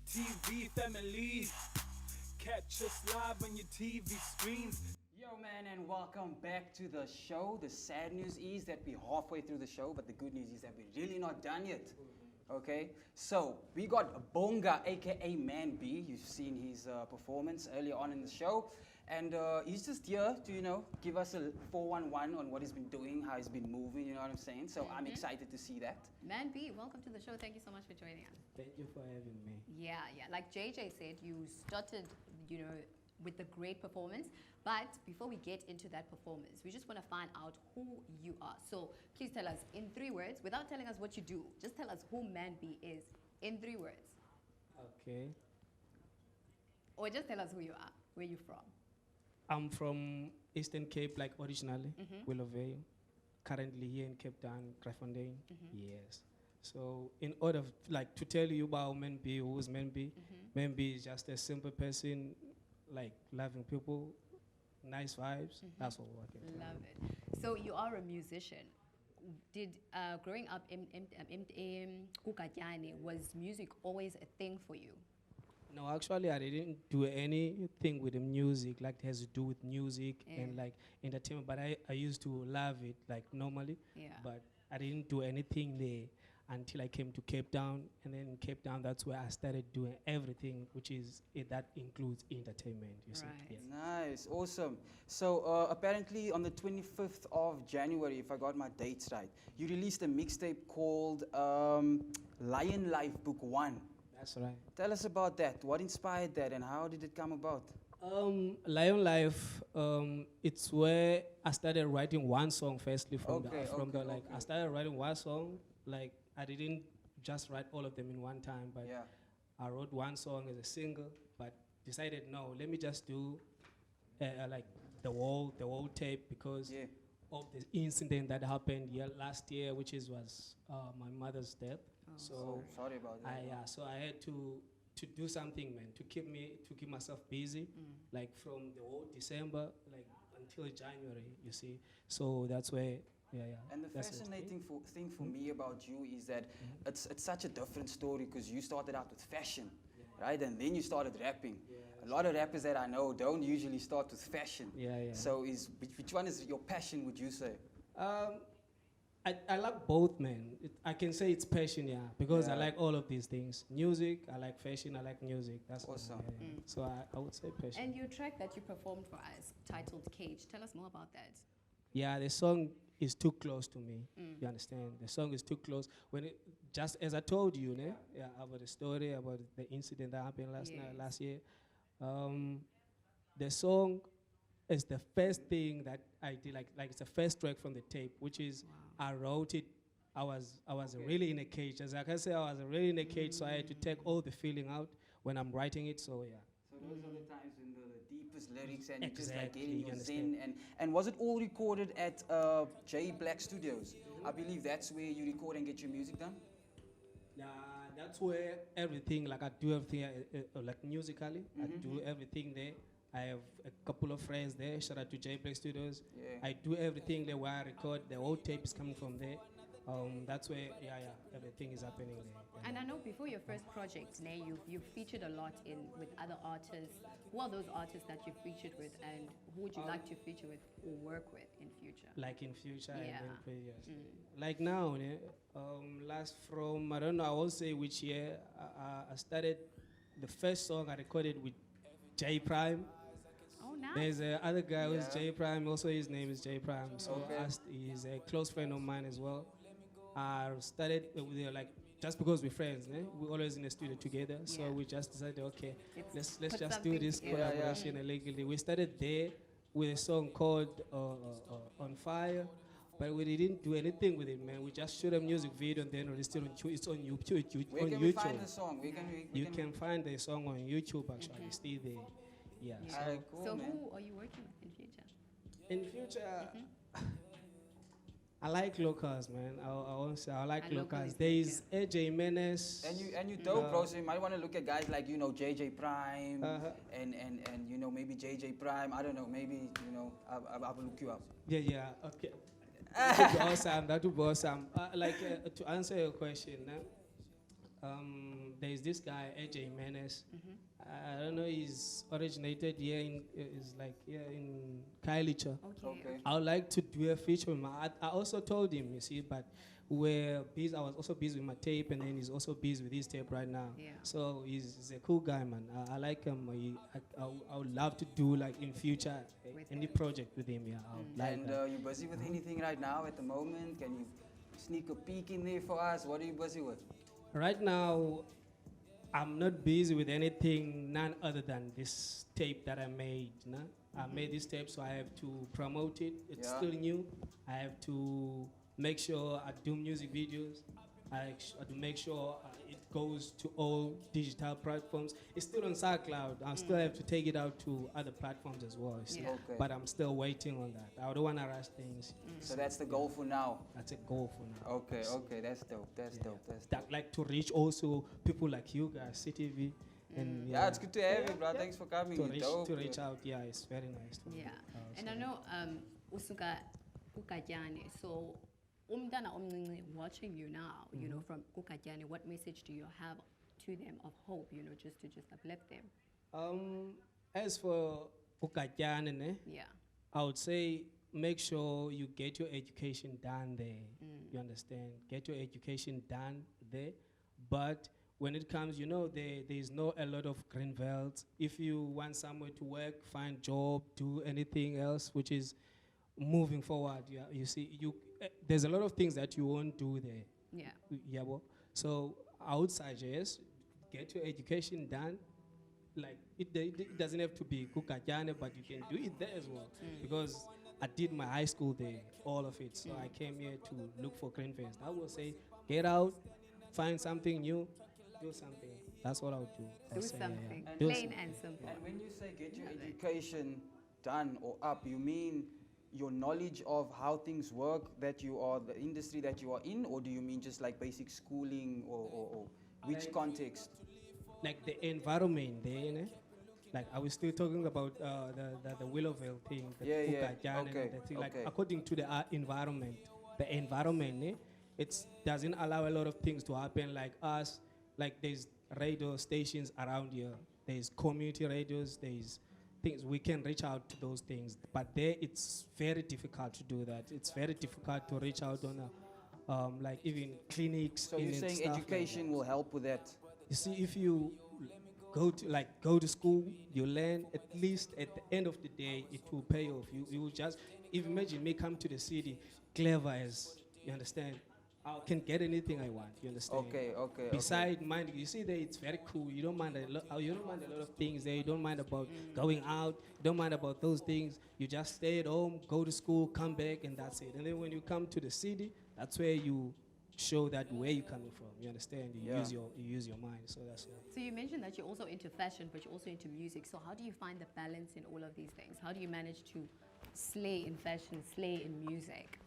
TV family. Catch us live on your TV screens. Yo, man, and welcome back to the show. The sad news is that we're halfway through the show, but the good news is that we're really not done yet. Okay, so we got Bonga, aka MannB. You've seen his performance earlier on in the show, and he's just here to give us a 411 on what he's been doing, how he's been moving. You know what I'm saying? So I'm excited to see that. MannB, welcome to the show. Thank you so much for joining us. Thank you for having me. Yeah. Like JJ said, you started, with a great performance. But before we get into that performance, we just want to find out who you are. So please tell us in 3 words, without telling us what you do, just tell us who MannB is in 3 words. Okay. Or just tell us who you are, where you're from. I'm from Eastern Cape, like originally, Willowvale. Currently here in Cape Town, Kraaifontein. Yes. So in order to tell you about MannB, who's MannB? MannB is just a simple person, like loving people, nice vibes. That's all I can tell. Love it. So you are a musician. Did growing up in Kukatyane, was music always a thing for you? No, actually, I didn't do anything with the music, like it has to do with music and like entertainment. But I used to love it, like normally. Yeah. But I didn't do anything there until I came to Cape Town, and then in Cape Town, that's where I started doing everything, which is that includes entertainment. You see. Right. Yes. Nice, awesome. So apparently on the 25th of January, if I got my dates right, you released a mixtape called Lion Life Book 1. That's right. Tell us about that. What inspired that and how did it come about? Lion Life, it's where I started writing one song firstly I started writing one song, like I didn't just write all of them in one time, but I wrote one song as a single, but decided no, let me just do like the whole tape because of the incident that happened last year, which was my mother's death. Oh. So sorry about that. So I had to do something, man, to keep myself busy, like from the whole December, like until January, you see. So that's where, And the fascinating thing for me about you is that it's such a different story because you started out with fashion, right? And then you started rapping. A lot of rappers that I know don't usually start with fashion. So which one is your passion, would you say? I like both, man. I can say it's passion, because I like all of these things. Music, I like fashion, I like music. That's awesome. So I would say passion. And your track that you performed for us, titled Cage, tell us more about that. Yeah, the song is too close to me. You understand? The song is too close. Just as I told you, about the story, about the incident that happened last year. The song is the first thing that I did, like it's the first track from the tape, which is I wrote it. I was really in a cage. As I can say, I was really in a cage, so I had to take all the feeling out when I'm writing it. So yeah. So those are the times when the deepest lyrics and Exactly, you just like getting you your understand. zen. And was it all recorded at J Black Studios? I believe that's where you record and get your music done. That's where everything, like I do everything, like musically, I do everything there. I have a couple of friends there. Shout out to J Black Studios. I do everything there where I record. The whole tape is coming from there. That's where, everything is happening there. And I know before your first project, you've featured a lot with other artists. Who are those artists that you've featured with, and who would you like to feature with or work with in future? Like in future and in previous. Like now, I don't know, I won't say which year, I started, the first song I recorded with J Prime. Oh, nice. There's another guy who's J Prime, also his name is J Prime. So he's a close friend of mine as well. I started just because we're friends, we're always in the studio together. So we just decided, okay, let's just do this collaboration illegally. We started there with a song called On Fire, but we didn't do anything with it, man. We just shot a music video and then released it on YouTube. It's on YouTube. Where can we find the song? You can find the song on YouTube, actually. It's still there. Yeah. Cool, so man. who are you working with in future? In future, I like locals, man. I won't say I like locals. There is AJ Menace. And you dope, bro. So you might want to look at guys like JJ Prime and maybe JJ Prime. I don't know. Maybe I will look you up. Yeah. Okay. That would be awesome. To answer your question, There's this guy, AJ Menes. I don't know, he's originated here is like here in Kailicha. Okay. I would like to do a feature with I also told him, you see, but we're busy. I was also busy with my tape, and then he's also busy with his tape right now. Yeah. So he's a cool guy, man. I like him. I would love to do like in future any project with him. Yeah. I would like And that. you busy with anything right now at the moment? Can you sneak a peek in there for us? What are you busy with? Right now, I'm not busy with anything none other than this tape that I made. Nah? I made this tape, so I have to promote it. It's still new. I have to make sure I do music videos. I have to make sure it goes to all digital platforms. It's still on SoundCloud. I still have to take it out to other platforms as well. You see? Yeah. Okay. But I'm still waiting on that. I don't want to rush things. So that's the goal for now. That's a goal for now. Okay, okay, that's dope. That's dope. That's dope. That like to reach also people like you guys, CTV, and Yeah, it's good to have you, bro. Thanks for coming. to You're reach dope. to reach out. Yeah, it's very nice. To Yeah. And so I know usuka Kukatyane. So umntana omncinci watching you now, you know, from Kukatyane, what message do you have to them of hope, you know, just to uplift them? As for Ukatyane, ne, Yeah. I would say make sure you get your education done there. You understand? Get your education done there. But when it comes, you know, there's no a lot of green belts. If you want somewhere to work, find job, do anything else, which is moving forward. You see, there's a lot of things that you won't do there. Yeah. Yeah, well, so I would suggest get your education done. Like it doesn't have to be Kukatyane, but you can do it there as well. Because I did my high school there, all of it. So I came here to look for green face. I would say get out, find something new, do something. That's what I would do. Do I'll say, something. And Do Plain something. and simple. And when you say get your Love it. education done or up, you mean your knowledge of how things work, that you are the industry that you are in, or do you mean just like basic schooling or which Like- context? Like the environment there, you know? Like I was still talking about the Willowville thing, the Yeah, yeah, Kukatyane okay, and the thing. Like okay. according to the environment, it doesn't allow a lot of things to happen. Like us, like there's radio stations around here, there's community radios, there's things we can reach out to those things. But there, it's very difficult to do that. It's very difficult to reach out on like even clinics. So you're and saying stuff like education will help with that? you see, if you go to school, you learn. At least at the end of the day, it will pay off. You will just if imagine me come to the city, clever as you understand. I can get anything I want. You understand? Okay, okay. Beside mind, you see there, it's very cool. You don't mind you don't mind a lot of things there. You don't mind about going out. You don't mind about those things. You just stay at home, go to school, come back, and that's it. And then when you come to the city, that's where you show that where you're coming from. You understand? You Yeah. use your mind. So that's it. So you mentioned that you're also into fashion, but you're also into music. So how do you find the balance in all of these things? How do you manage to slay in fashion, slay in music?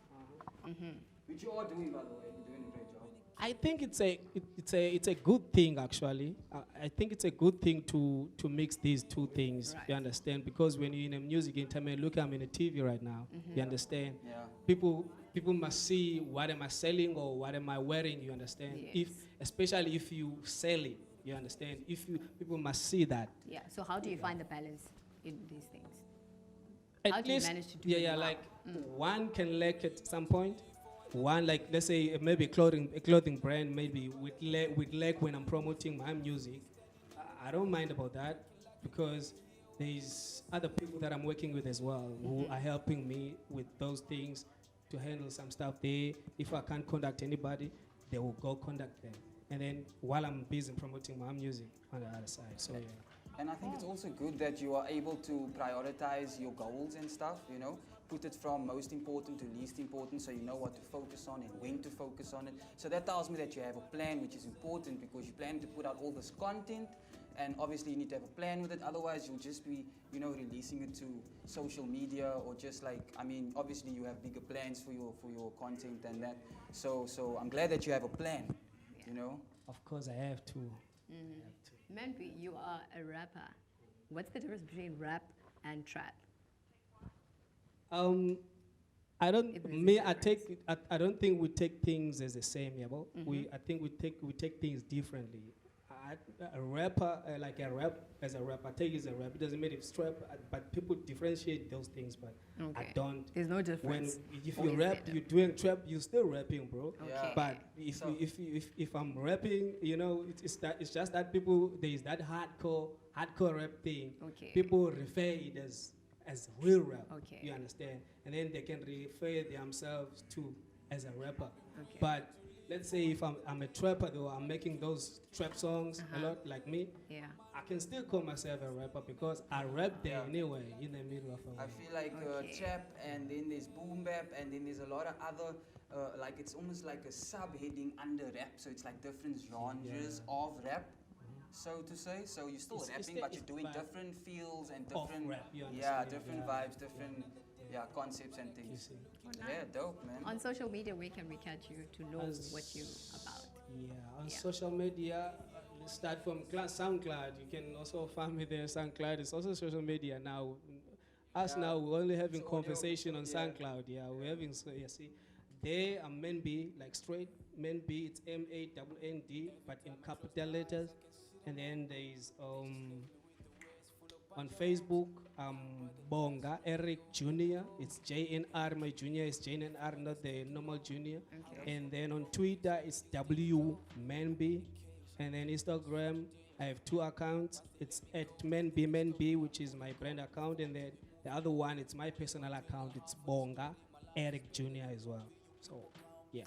Which you are doing, by the way. You're doing a great job. I think it's a good thing actually. I think it's a good thing to mix these two things. Right. You understand? Because when you're in a music internet, look, I'm in a TV right now. You understand? Yeah. People must see what am I selling or what am I wearing. You understand? Yes. Especially if you sell it. You understand? People must see that. Yeah. So how do you find the balance in these things? At How do you least, manage to do yeah, it yeah, well? like one can lack at some point. One, like let's say maybe a clothing brand, maybe with lack when I'm promoting my music. I don't mind about that because there's other people that I'm working with as well who are helping me with those things to handle some stuff there. If I can't contact anybody, they will go contact them. And then while I'm busy promoting my music on the other side, so yeah. And I think it's also good that you are able to prioritize your goals and stuff, you know, put it from most important to least important so you know what to focus on and when to focus on it. So that tells me that you have a plan, which is important because you plan to put out all this content and obviously you need to have a plan with it. Otherwise, you'll just be, you know, releasing it to social media or just like, I mean, obviously you have bigger plans for your content than that. So I'm glad that you have a plan, you know. Of course, I have to. MannB, you are a rapper. What's the difference between rap and trap? I don't. If there's Me, a I difference. take. I don't think we take things as the same. Yeah, but Mm-hmm. I think we take things differently. A rapper, like a rap, as a rapper, I take it as a rap. It doesn't matter if it's trap, but people differentiate those things. But I Okay. don't. There's no When difference. if Or you is rap, there? you're doing trap, you're still rapping, bro. Yeah. Okay. But if So- you, if I'm rapping, you know, it's just that people there is that hardcore rap thing. Okay. People refer it as real rap. Okay. You understand? And then they can refer themselves to as a rapper. Okay. But let's say if I'm a trapper though, I'm making those trap songs a Uh-huh. lot like me. Yeah. I can still call myself a rapper because I rap there Yeah. anyway in the middle of a I way. feel like Okay. trap, and then there's boom bap, and then there's a lot of other, like it's almost like a subheading under rap. So it's like different genres of rap, so to say. So you're still It's- it's rapping, the- but you're it's doing but different feels and of different, rap, you yeah, understand, different yeah. vibes, different, concepts and You things. see. Yeah, dope, man. On social media, where can we catch you to know As- what you about? Yeah, on Yeah. social media, let's start from SoundCloud. You can also find me there. SoundCloud is also social media now. Us Yeah, now, we're only having it's audio, conversation on yeah. SoundCloud. Yeah, we're having, so yeah, see. There, I'm MannB, like straight MannB, it's MANND, but in capital letters. And then there's, on Facebook, Bonga, Eric Jr. It's JNR, my junior is JNR, not the normal junior. Okay. And then on Twitter, it's MannB. And then Instagram, I have 2 accounts. It's at MannB, which is my brand account. And then the other one, it's my personal account. It's Bonga, Eric Jr. as well. So, yeah.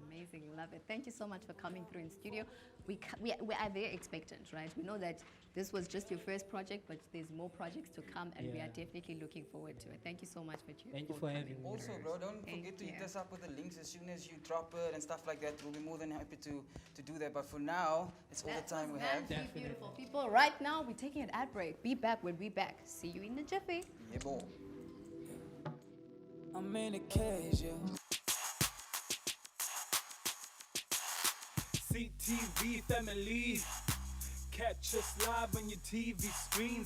Amazing, love it. Thank you so much for coming through in studio. We are very expectant, right? We know that this was just your first project, but there's more projects to come, and we Yeah. are definitely looking forward to it. Thank you so much for Thank you for coming. having me. Also, bro, don't Thank forget to hit you. us up with the links as soon as you drop it and stuff like that. We'll be more than happy to do that. But for now, it's all That the time was we have. MannB, Definitely. beautiful people. Right now, we're taking an ad break. Be back when we're back. See you in the jiffy. Yeah, boy. I'm in a cage, yeah. CTV family, catch us live on your TV screens.